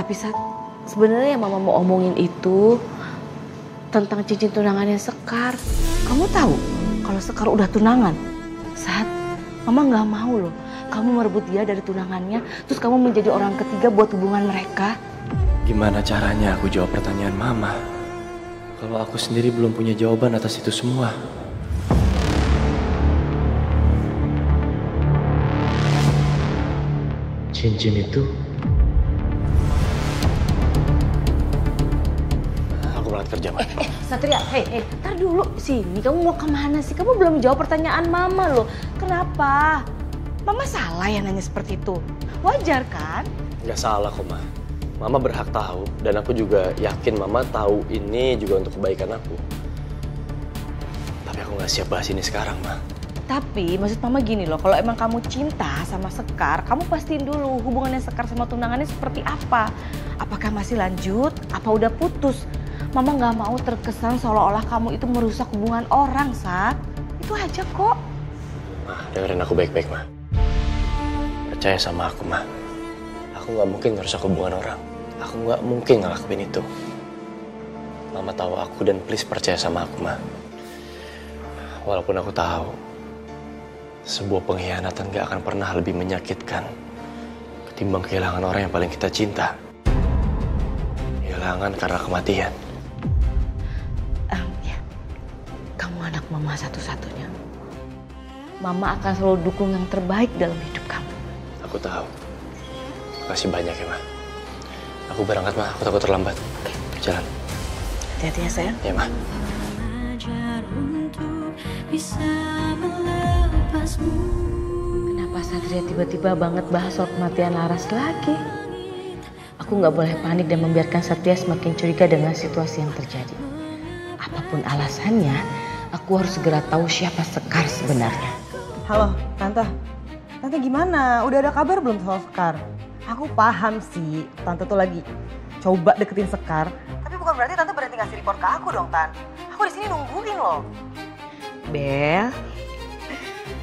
Tapi Sat, sebenarnya yang Mama mau omongin itu tentang cincin tunangannya Sekar. Kamu tahu kalau Sekar udah tunangan? Sat, Mama nggak mau loh kamu merebut dia dari tunangannya, terus kamu menjadi orang ketiga buat hubungan mereka. Gimana caranya aku jawab pertanyaan Mama kalau aku sendiri belum punya jawaban atas itu semua? Cincin itu aku berangkat kerja, Ma. Satria, tar dulu. Sini, kamu mau kemana sih? Kamu belum jawab pertanyaan Mama loh. Kenapa? Mama salah ya nanya seperti itu. Wajar kan? Gak salah kok, Ma. Mama berhak tahu, dan aku juga yakin Mama tahu ini juga untuk kebaikan aku. Tapi aku gak siap bahas ini sekarang, Ma. Tapi maksud Mama gini loh, kalau emang kamu cinta sama Sekar, kamu pastiin dulu hubungannya Sekar sama tunangannya seperti apa. Apakah masih lanjut, apa udah putus? Mama gak mau terkesan seolah-olah kamu itu merusak hubungan orang, Sat. Itu aja kok. Ma, dengerin aku baik-baik, Ma. Percaya sama aku, Ma. Aku gak mungkin ngerusak hubungan orang. Aku gak mungkin ngelakuin itu. Mama tahu aku dan please percaya sama aku, Ma. Walaupun aku tahu sebuah pengkhianatan gak akan pernah lebih menyakitkan ketimbang kehilangan orang yang paling kita cinta. Kehilangan karena kematian. Ya, kamu anak Mama satu-satunya. Mama akan selalu dukung yang terbaik dalam hidup kamu. Aku tahu. Makasih banyak ya, Ma. Aku berangkat, Ma. Aku takut terlambat. Oke. Jalan. Hati-hati ya, sayang. Ya, Ma. Kenapa Satria tiba-tiba banget bahas soal kematian Laras lagi? Aku nggak boleh panik dan membiarkan Satria semakin curiga dengan situasi yang terjadi. Apapun alasannya, aku harus segera tahu siapa Sekar sebenarnya. Halo, Tante. Tante gimana? Udah ada kabar belum soal Sekar? Aku paham sih, Tante tuh lagi coba deketin Sekar. Tapi bukan berarti Tante berhenti ngasih report ke aku dong, Tan. Aku di sini nungguin loh. Bel,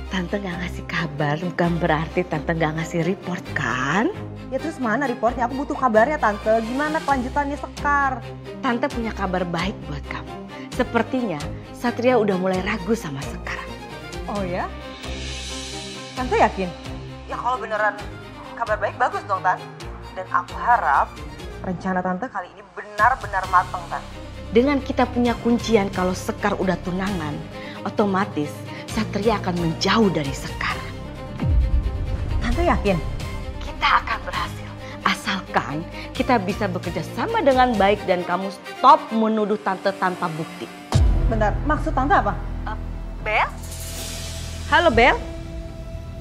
Tante nggak ngasih kabar bukan berarti Tante nggak ngasih report kan? Ya terus mana reportnya? Aku butuh kabarnya, Tante. Gimana kelanjutannya Sekar? Tante punya kabar baik buat kamu. Sepertinya Satria udah mulai ragu sama Sekar. Oh ya? Tante yakin? Ya kalau beneran kabar baik bagus dong, Tan. Dan aku harap rencana Tante kali ini benar-benar matang, Tan. Dengan kita punya kuncian kalau Sekar udah tunangan, otomatis Satria akan menjauh dari Sekar. Tante yakin? Kita akan berhasil. Asalkan kita bisa bekerja sama dengan baik dan kamu stop menuduh Tante tanpa bukti. Bentar, maksud Tante apa? Bel? Halo Bel?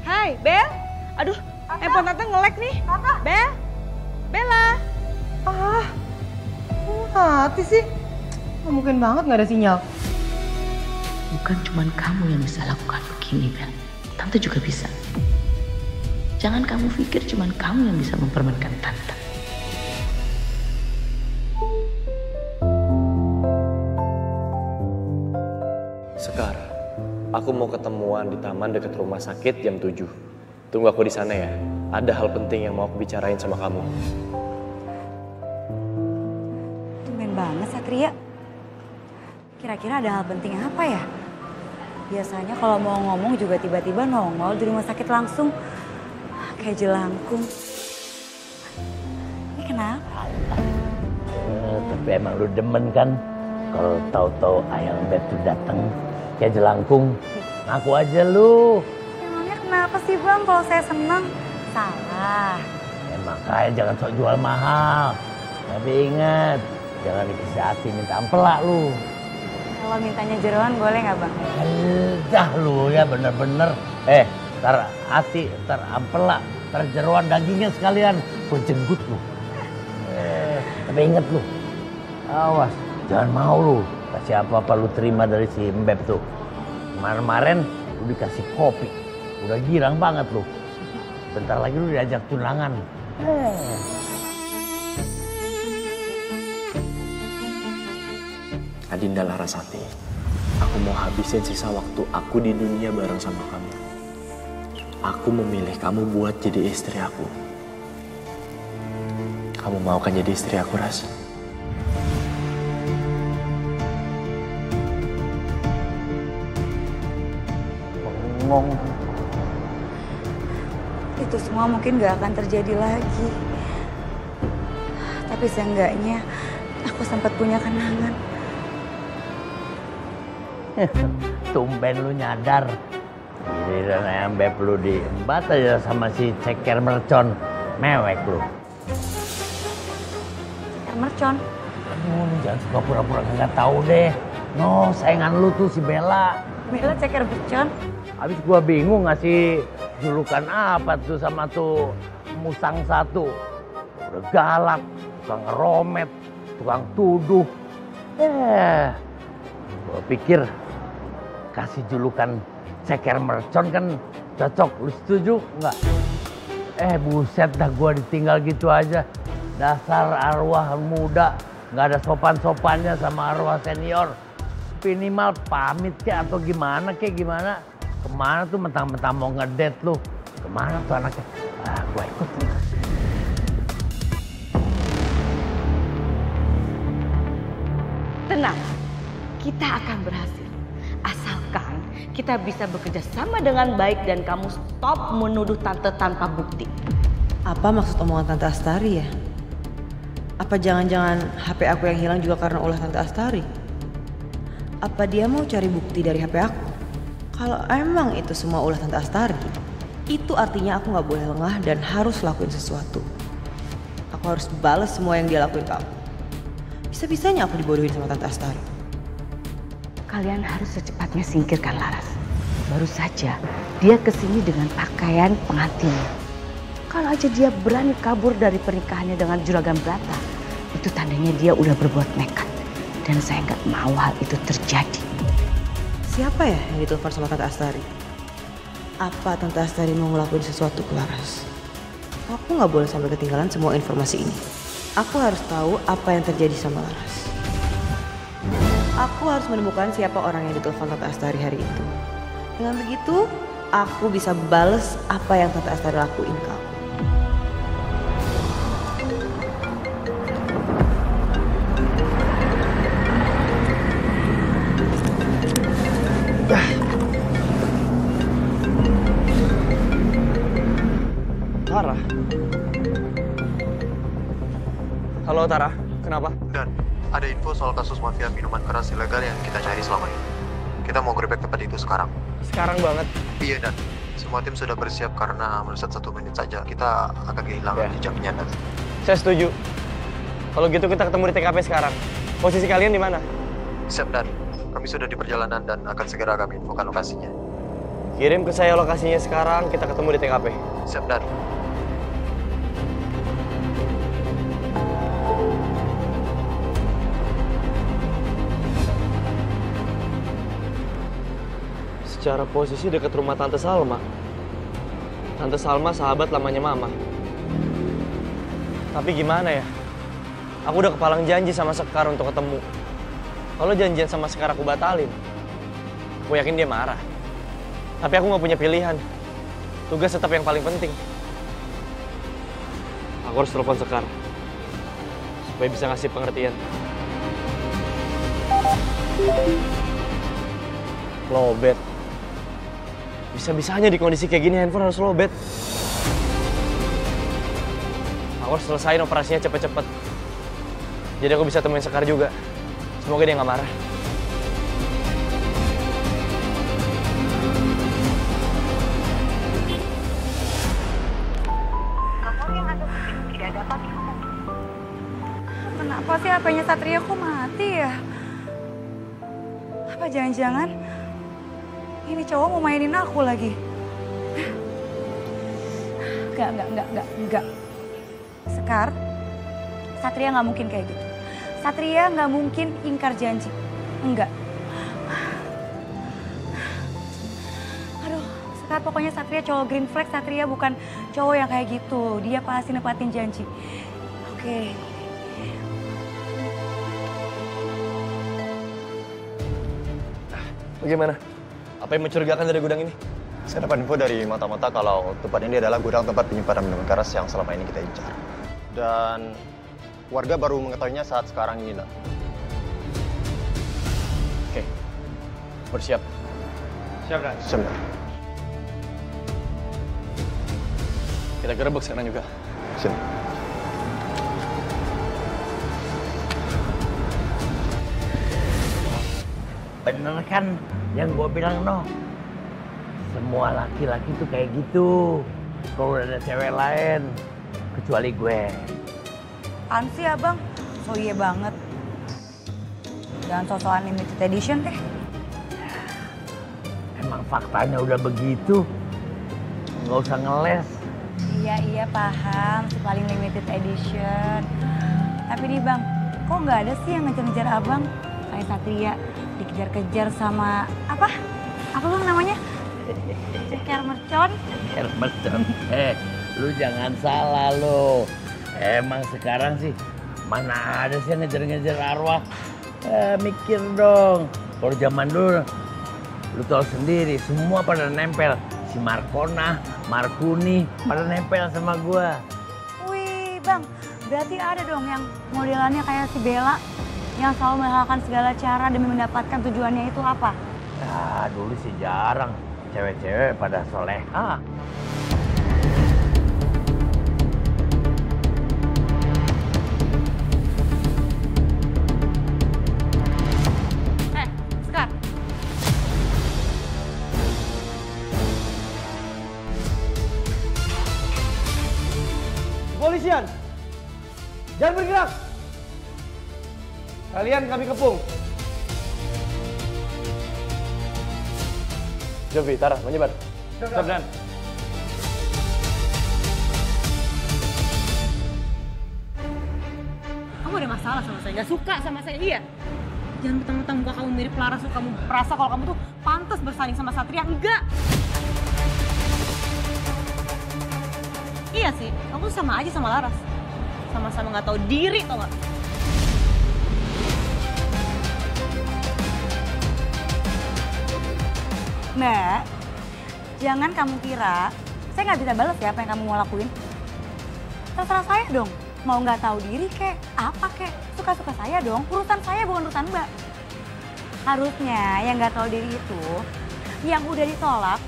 Hai Bel? Aduh, handphone Tante nge-lag nih. Tante? Bel? Bella? Mati sih. Nggak mungkin banget nggak ada sinyal. Bukan cuma kamu yang bisa lakukan begini, Bel. Tante juga bisa. Jangan kamu pikir cuma kamu yang bisa mempermainkan Tante. Sekar, aku mau ketemuan di taman dekat rumah sakit jam 7. Tunggu aku di sana ya. Ada hal penting yang mau aku bicarain sama kamu. Tumben banget Satria. Kira-kira ada hal penting apa ya? Biasanya kalau mau ngomong juga tiba-tiba nongol di rumah sakit langsung. Kayak jelangkung. Ini kenapa? Tapi emang lu demen kan kalau tahu-tahu ayam beb tuh datang kayak jelangkung. Ngaku aja lu. Emangnya kenapa sih Bang kalau saya senang? Salah. Makanya jangan sok jual mahal. Tapi ingat, jangan dikasih hati minta ampelak lu. Kalau mintanya jeroan boleh nggak Bang? Dah lu ya bener-bener. Ntar hati, ntar ampelak, ntar jeroan dagingnya sekalian. Gue jenggut lu. Tapi inget lu, awas, jangan mau lu kasih apa-apa lu terima dari si Mbeb tuh. Kemarin-kemarin lu dikasih kopi, udah girang banget lu. Bentar lagi lu diajak tunangan. Adinda Larasati, aku mau habisin sisa waktu aku di dunia bareng sama kamu. Aku memilih kamu buat jadi istri aku. Kamu mau kan jadi istri aku, Ras? Ngomong. Itu semua mungkin gak akan terjadi lagi. Tapi seenggaknya aku sempat punya kenangan. Tumben lu nyadar. Giliran ayam beb lu diembat aja sama si ceker mercon. Mewek lu. Ceker mercon? Aduh, jangan suka pura-pura nggak tahu deh. No, saingan lu tuh si Bella. Bella ceker mercon? Habis gua bingung ngasih julukan apa tuh sama tuh Musang satu. Udah galak, tukang ngeromet, tukang tuduh. Gua pikir kasih julukan ceker mercon kan cocok. Lu setuju nggak? Buset dah gua ditinggal gitu aja. Dasar arwah muda, nggak ada sopan-sopannya sama arwah senior. Minimal pamit kek atau gimana kek gimana. Kemana tuh mentang-mentang mau ngedate lu? Kemana tuh anaknya? Gua ikut nih. Tenang, kita akan berhasil. Asalkan kita bisa bekerja sama dengan baik dan kamu stop menuduh tante tanpa bukti. Apa maksud omongan Tante Astari ya? Apa jangan-jangan HP aku yang hilang juga karena ulah Tante Astari? Apa dia mau cari bukti dari HP aku? Kalau emang itu semua ulah Tante Astari, itu artinya aku gak boleh lengah dan harus lakuin sesuatu. Aku harus balas semua yang dia lakuin ke aku. Bisa-bisanya aku dibodohin sama Tante Astari. Kalian harus secepatnya singkirkan Laras. Baru saja dia kesini dengan pakaian pengantinnya. Kalau aja dia berani kabur dari pernikahannya dengan juragan Brata, itu tandanya dia udah berbuat nekat. Dan saya nggak mau hal itu terjadi. Siapa ya yang ditelepon sama Tante Astari? Apa Tante Astari mau ngelakuin sesuatu ke Laras? Aku gak boleh sampai ketinggalan semua informasi ini. Aku harus tahu apa yang terjadi sama Laras. Aku harus menemukan siapa orang yang ditelepon Tante Astari hari itu. Dengan begitu, aku bisa bales apa yang Tante Astari lakuin ke aku. Tara? Halo Tara, kenapa? Dan ada info soal kasus mafia minuman keras ilegal yang kita cari selama ini. Kita mau gerebek tempat itu sekarang. Sekarang banget. Iya Dan, semua tim sudah bersiap karena melesat 1 menit saja kita akan kehilangan jejaknya Dan. Saya setuju. Kalau gitu kita ketemu di TKP sekarang. Posisi kalian di mana? Siap Dan, kami sudah di perjalanan dan akan segera kami infokan lokasinya. Kirim ke saya lokasinya sekarang, kita ketemu di TKP. Siap Dan. Secara posisi dekat rumah Tante Salma. Tante Salma sahabat lamanya Mama. Tapi gimana ya? Aku udah kepalang janji sama Sekar untuk ketemu. Kalau janjian sama Sekar aku batalin, aku yakin dia marah. Tapi aku nggak punya pilihan. Tugas tetap yang paling penting. Aku harus telepon Sekar supaya bisa ngasih pengertian. Lobet. Bisa-bisanya di kondisi kayak gini handphone harus lowbat. Aku harus selesaiin operasinya cepet-cepet. Jadi aku bisa temuin Sekar juga. Semoga dia nggak marah. Nomor yang Anda tuju tidak dapat dihubungi. Kenapa sih HP-nya Satria kok mati ya? Apa jangan-jangan ini cowok mau mainin aku lagi? Enggak. Sekar, Satria nggak mungkin kayak gitu. Satria nggak mungkin ingkar janji. Enggak. Aduh, Sekar pokoknya Satria cowok green flag. Satria bukan cowok yang kayak gitu. Dia pasti nepatin janji. Oke. Bagaimana? Apa yang mencurigakan dari gudang ini? Saya dapat info dari mata-mata kalau tempat ini adalah gudang tempat penyimpanan minuman keras yang selama ini kita incar. Dan Warga baru mengetahuinya saat sekarang ini, Dan. Oke, bersiap. Siap, Dan. Siap, Dan. Kita gerebek sekarang juga. Siap. Bener kan yang gue bilang, no? Semua laki-laki tuh kayak gitu. Kalau udah ada cewek lain, kecuali gue. Apaan sih abang? So iya banget. Jangan sosokan limited edition deh. Emang faktanya udah begitu. Nggak usah ngeles. Iya paham, si paling limited edition. Tapi nih bang, kok nggak ada sih yang ngejar-ngejar abang? Kayak Satria dikejar-kejar sama apa? Apa bang namanya? Ceker mercon. Mercon. Lu jangan salah lo. Emang sekarang sih mana ada sih yang ngejar-ngejar arwah. Mikir dong. Kalau zaman dulu, lu tahu sendiri, semua pada nempel. Si Markona, Markuni, pada nempel sama gua. Wih bang, berarti ada dong yang modelannya kayak si Bella. Yang selalu menghalalkan segala cara demi mendapatkan tujuannya itu apa? Ya dulu sih jarang. Cewek-cewek pada soleha. Sekar. Kepolisian, jangan bergerak. Kalian kami kepung. Jovi, Tara, menyebar. Siap, Dan. Kamu ada masalah sama saya, nggak suka sama saya, iya? Jangan mentang-mentang muka kamu mirip Laras, kamu merasa kalau kamu tuh pantas bersaing sama Satria. Enggak! Iya sih, kamu tuh sama aja sama Laras. Sama-sama nggak tahu diri, tau nggak? Mbak, jangan kamu kira saya nggak bisa balas ya apa yang kamu mau lakuin. Terserah saya dong, mau nggak tahu diri kek, apa kek, suka-suka saya dong. Urusan saya bukan urusan Mbak. Harusnya yang nggak tahu diri itu, yang udah ditolak,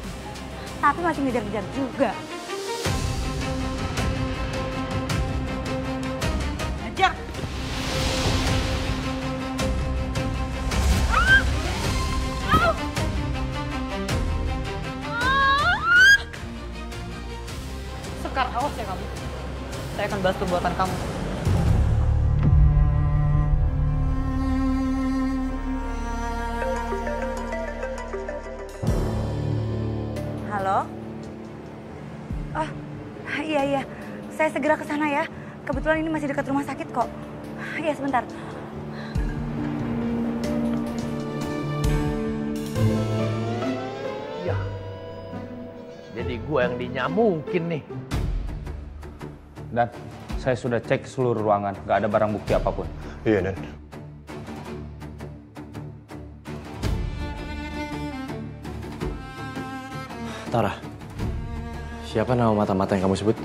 tapi masih ngejar-ngejar juga. Ajar! Sekar, awas ya kamu. Saya akan balas perbuatan kamu. Halo? Oh, iya. Saya segera ke sana ya. Kebetulan ini masih dekat rumah sakit kok. Iya, sebentar. Ya. Jadi gua yang dinyamukin nih. Dan saya sudah cek seluruh ruangan, nggak ada barang bukti apapun. Iya, Dan. Tara, siapa nama mata-mata yang kamu sebut?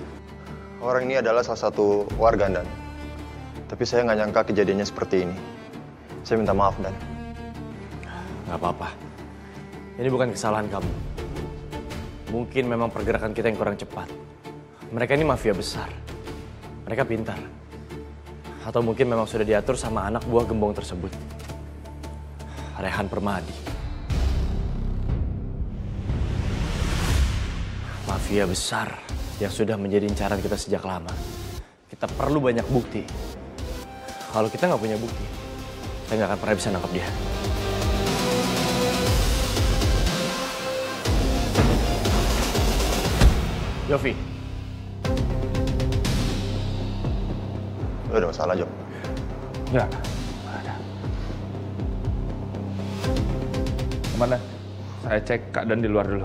Orang ini adalah salah satu warga, Dan. Tapi saya nggak nyangka kejadiannya seperti ini. Saya minta maaf, Dan. Nggak apa-apa. Ini bukan kesalahan kamu. Mungkin memang pergerakan kita yang kurang cepat. Mereka ini mafia besar. Mereka pintar. Atau mungkin memang sudah diatur sama anak buah gembong tersebut. Rehan Permadi. Mafia besar yang sudah menjadi incaran kita sejak lama. Kita perlu banyak bukti. Kalau kita nggak punya bukti, saya nggak akan pernah bisa nangkap dia. Yofi. Lu ada masalah, Jok? Nggak ada. Kemana? Saya cek keadaan di luar dulu.